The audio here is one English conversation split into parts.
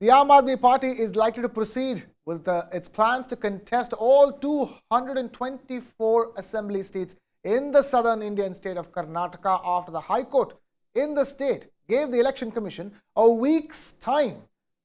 The Aam Aadmi Party is likely to proceed with its plans to contest all 224 assembly seats in the southern Indian state of Karnataka after the High Court in the state gave the Election Commission a week's time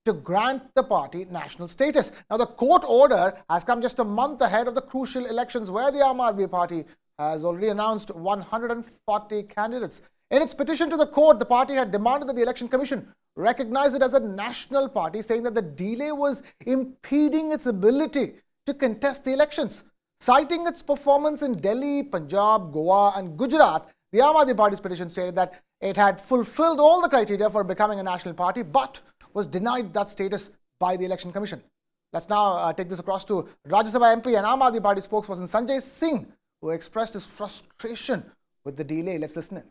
to grant the party national status. Now, the court order has come just a month ahead of the crucial elections where the Aam Aadmi Party has already announced 140 candidates. In its petition to the court, the party had demanded that the Election Commission recognize it as a national party, saying that the delay was impeding its ability to contest the elections. Citing its performance in Delhi, Punjab, Goa and Gujarat, the Aam Aadmi Party's petition stated that it had fulfilled all the criteria for becoming a national party, but was denied that status by the Election Commission. Let's now take this across to Rajya Sabha MP and Aam Aadmi Party spokesperson Sanjay Singh, who expressed his frustration with the delay. Let's listen in.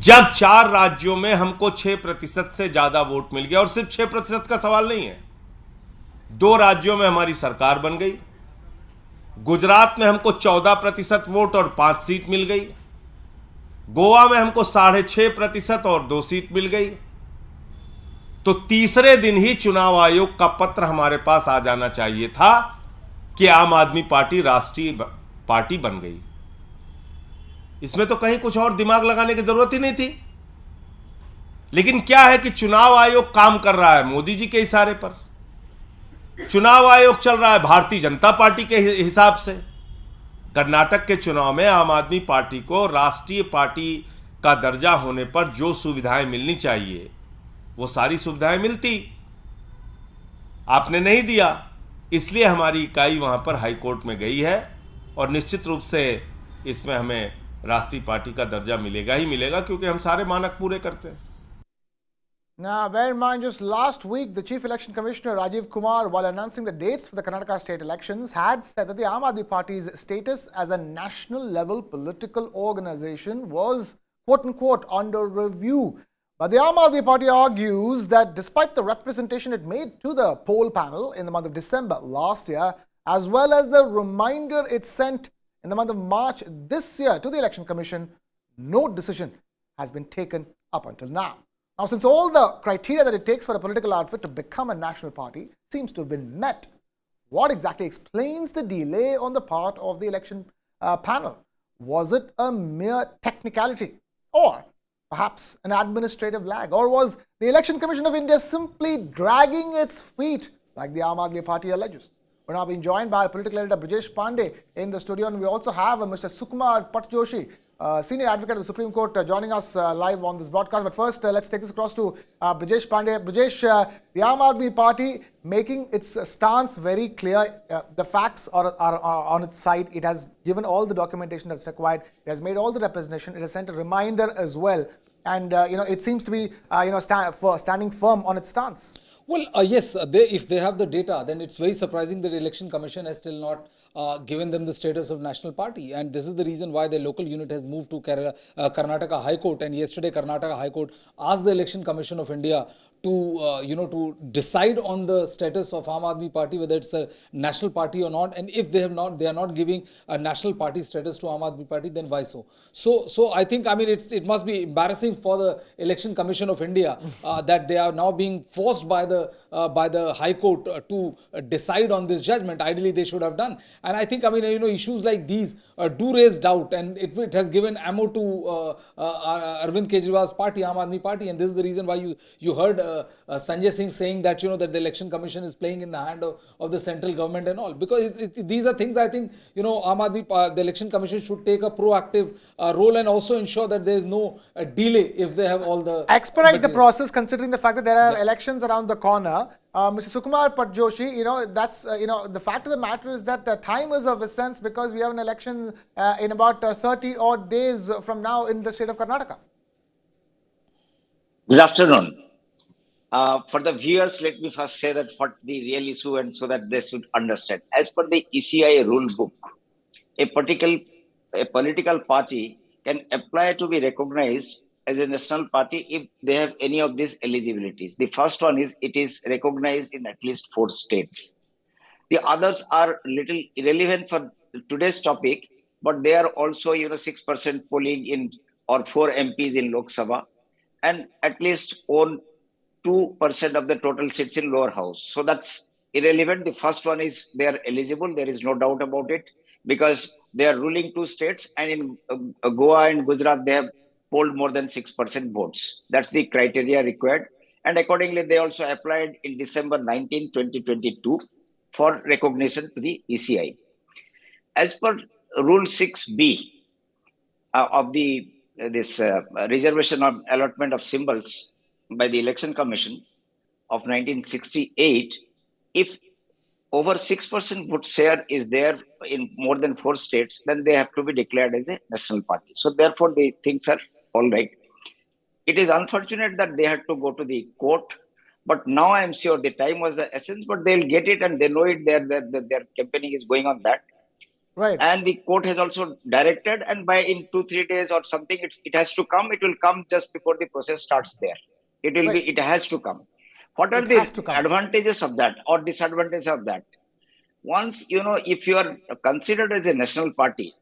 जब 4 राज्यों में हमको 6% से ज्यादा vote मिल गया, और सिर्फ 6% का सवाल नहीं है, 2 राज्यों में हमारी सरकार बन गई। गुजरात में हमको 14% वोट और 5 सीट मिल गई। गोवा में हमको 6.5% और 2 सीट मिल गई। तो तीसरे दिन ही चुनाव आयोग का पत्र हमारे पास आ जाना चाहिए था कि आम आदमी पार्टी राष्ट्रीय पार्टी बन गई। इसमें तो कहीं कुछ और दिमाग लगाने की जरूरत ही नहीं थी। लेकिन क्या है कि चुनाव आयोग काम कर रहा है मोदी जी के इशारे पर। चुनाव आयोग चल रहा है भारतीय जनता पार्टी के हिसाब से। कर्नाटक के चुनाव में आम आदमी पार्टी को राष्ट्रीय पार्टी का दर्जा होने पर जो सुविधाएं मिलनी चाहिए वो सारी सुविधाएं मिलती, आपने नहीं दिया। इसलिए हमारी इकाई वहां पर हाई कोर्ट में गई है और निश्चित रूप से इसमें हमें राष्ट्रीय पार्टी का दर्जा मिलेगा ही मिलेगा, क्योंकि हम सारे मानक पूरे करते हैं। Now, bear in mind, just last week, the Chief Election Commissioner Rajiv Kumar, while announcing the dates for the Karnataka state elections, had said that the Aam Aadmi Party's status as a national-level political organization was, quote-unquote, under review. But the Aam Aadmi Party argues that despite the representation it made to the poll panel in the month of December last year, as well as the reminder it sent in the month of March this year to the Election Commission, no decision has been taken up until now. Now, since all the criteria that it takes for a political outfit to become a national party seems to have been met, what exactly explains the delay on the part of the election panel? Was it a mere technicality, or perhaps an administrative lag? Or was the Election Commission of India simply dragging its feet like the Aam Aadmi Party alleges? We're now being joined by political editor Brijesh Pandey in the studio, and we also have Mr. Sukumar Patjoshi, senior advocate of the Supreme Court, joining us live on this broadcast. But first, let's take this across to Brijesh Pandey. Brijesh, the Aam Aadmi Party making its stance very clear. The facts are on its side. It has given all the documentation that's required. It has made all the representation. It has sent a reminder as well. And, it seems to be, standing firm on its stance. Well, yes, if they have the data, then it's very surprising that the Election Commission has still not given them the status of national party. And this is the reason why the local unit has moved to Karnataka High Court. And yesterday, Karnataka High Court asked the Election Commission of India to, to decide on the status of Aam Aadmi Party, whether it's a national party or not. And if they are not giving a national party status to Aam Aadmi Party, then why so? So I think, it must be embarrassing for the Election Commission of India that they are now being forced by the High Court to decide on this judgment. Ideally, they should have done. And I think, issues like these do raise doubt, and it has given ammo to Arvind Kejriwal's party, Aam Aadmi Party, and this is the reason why you heard Sanjay Singh saying that, that the Election Commission is playing in the hand of the central government and all. Because these are things I think, the Election Commission should take a proactive role and also ensure that there is no delay if they have all the... Expedite the process, considering the fact that there are elections around the corner. Mr. Sukumar Patjoshi, that's, the fact of the matter is that the time is of essence because we have an election in about 30 odd days from now in the state of Karnataka. Good afternoon. For the viewers, let me first say that what the real issue, and so that they should understand. As per the ECI rule book, a political party can apply to be recognized as a national party if they have any of these eligibilities. The first one is it is recognized in at least 4 states. The others are little irrelevant for today's topic, but they are also 6% polling in or 4 MPs in Lok Sabha, and at least own 2% of the total seats in lower house. So that's irrelevant. The first one is they are eligible. There is no doubt about it because they are ruling two states, and in Goa and Gujarat, they have polled more than 6% votes. That's the criteria required. And accordingly, they also applied in December 19, 2022 for recognition to the ECI. As per Rule 6B of the this reservation of allotment of symbols by the Election Commission of 1968, if over 6% vote share is there in more than 4 states, then they have to be declared as a national party. So therefore, the things are all right. It is unfortunate that they had to go to the court, but now I am sure the time was the essence, but they'll get it and they know it. Their campaigning is going on that. Right. And the court has also directed, and by in 2-3 days or something, it has to come. It will come just before the process starts there. It will be. It has to come. What are the advantages of that or disadvantages of that? Once, if you are considered as a national party,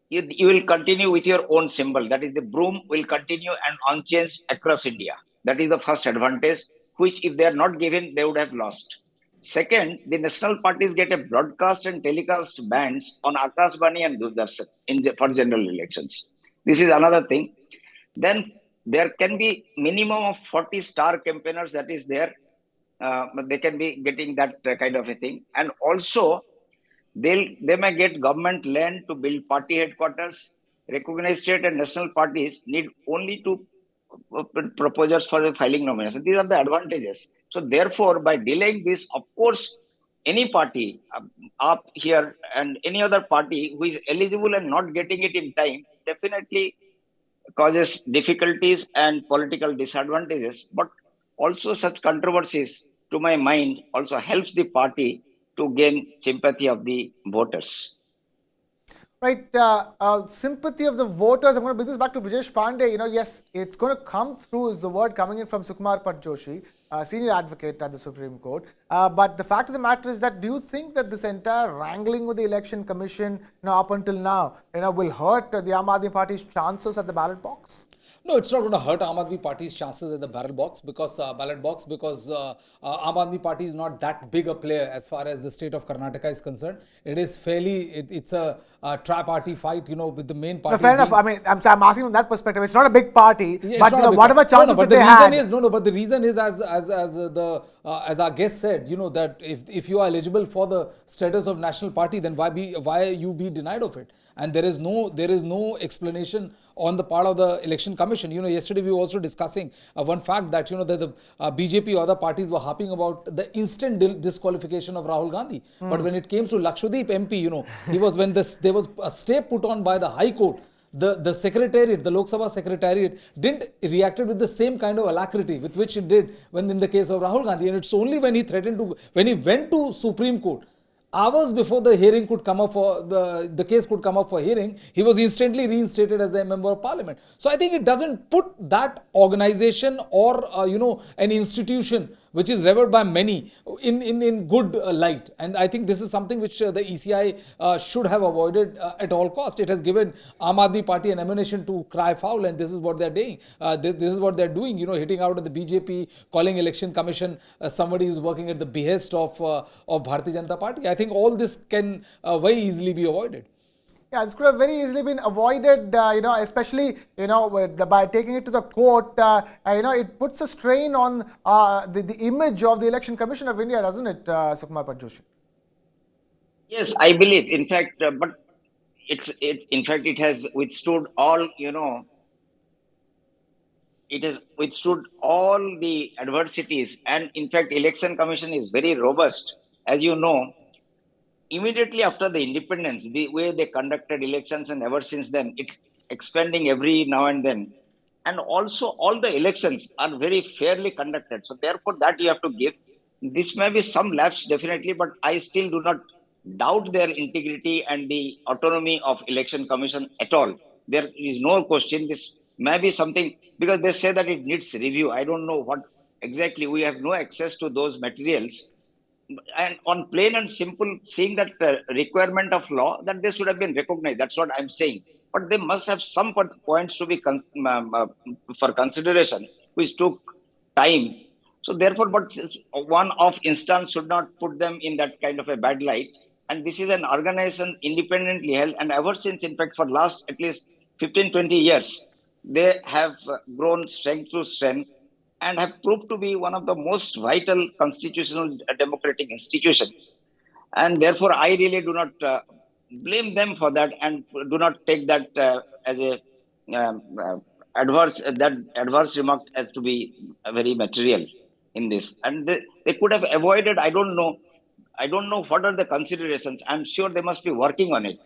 you will continue with your own symbol. That is, the broom will continue and unchanged across India. That is the first advantage, which if they are not given, they would have lost. Second, the national parties get a broadcast and telecast bans on Akashvani and Doordarshan for general elections. This is another thing. Then there can be minimum of 40 star campaigners that is there. They can be getting that kind of a thing. And also, they may get government land to build party headquarters. Recognized state and national parties need only to proposals for the filing nomination. These are the advantages. So therefore, by delaying this, of course, any party up here and any other party who is eligible and not getting it in time definitely causes difficulties and political disadvantages. But also such controversies, to my mind, also helps the party to gain sympathy of the voters. Right, sympathy of the voters. I'm going to bring this back to Brijesh Pandey. Yes, it's going to come through is the word coming in from Sukumar Pat Joshi, senior advocate at the Supreme Court. But the fact of the matter is that, do you think that this entire wrangling with the Election Commission, up until now, will hurt the Aam Aadmi Party's chances at the ballot box? No, it's not going to hurt Aam Aadmi Party's chances at the ballot box because Aam Aadmi Party is not that big a player as far as the state of Karnataka is concerned. It is it's a tri-party fight, with the main party. No, fair enough. I mean, I'm asking from that perspective. It's not a big party, but whatever chances that they had. But the reason is, as our guest said, that if you are eligible for the status of national party, then why you be denied of it? And there is no explanation on the part of the Election Commission. Yesterday we were also discussing one fact that, that the BJP or other parties were harping about the instant disqualification of Rahul Gandhi. But when it came to Lakshadweep MP, when there was a stay put on by the High Court, the secretariat, the Lok Sabha secretariat didn't reacted with the same kind of alacrity with which it did when in the case of Rahul Gandhi. And it's only when he went to Supreme Court, hours before the hearing could come up for the case could come up for hearing, he was instantly reinstated as a member of parliament. So I think it doesn't put that organization or an institution which is revered by many in good light. And I think this is something which the ECI should have avoided at all cost. It has given Aam Aadmi Party an ammunition to cry foul, and this is what they're doing. This is what they're doing, hitting out at the BJP, calling Election Commission somebody who's working at the behest of Bharatiya Janata Party. I think all this can very easily be avoided. Yeah, this could have very easily been avoided, especially, by taking it to the court. It puts a strain on the image of the Election Commission of India, doesn't it, Sukumar Pat Joshi? Yes, I believe. In fact, but it has withstood all, it has withstood all the adversities. And in fact, Election Commission is very robust. As you know, immediately after the independence, the way they conducted elections and ever since then, it's expanding every now and then. And also all the elections are very fairly conducted. So therefore that you have to give. This may be some lapse definitely, but I still do not doubt their integrity and the autonomy of Election Commission at all. There is no question. This may be something, because they say that it needs review. I don't know what exactly. We have no access to those materials. And on plain and simple, seeing that requirement of law, that they should have been recognized. That's what I'm saying. But they must have some points to be for consideration, which took time. So therefore, but one of instance should not put them in that kind of a bad light. And this is an organization independently held, and ever since, in fact, for last at least 15, 20 years, they have grown strength to strength and have proved to be one of the most vital constitutional democratic institutions. And therefore, I really do not blame them for that, and do not take that as a um, uh, adverse remark as to be very material in this. And they could have avoided. I don't know what are the considerations. I'm sure they must be working on it.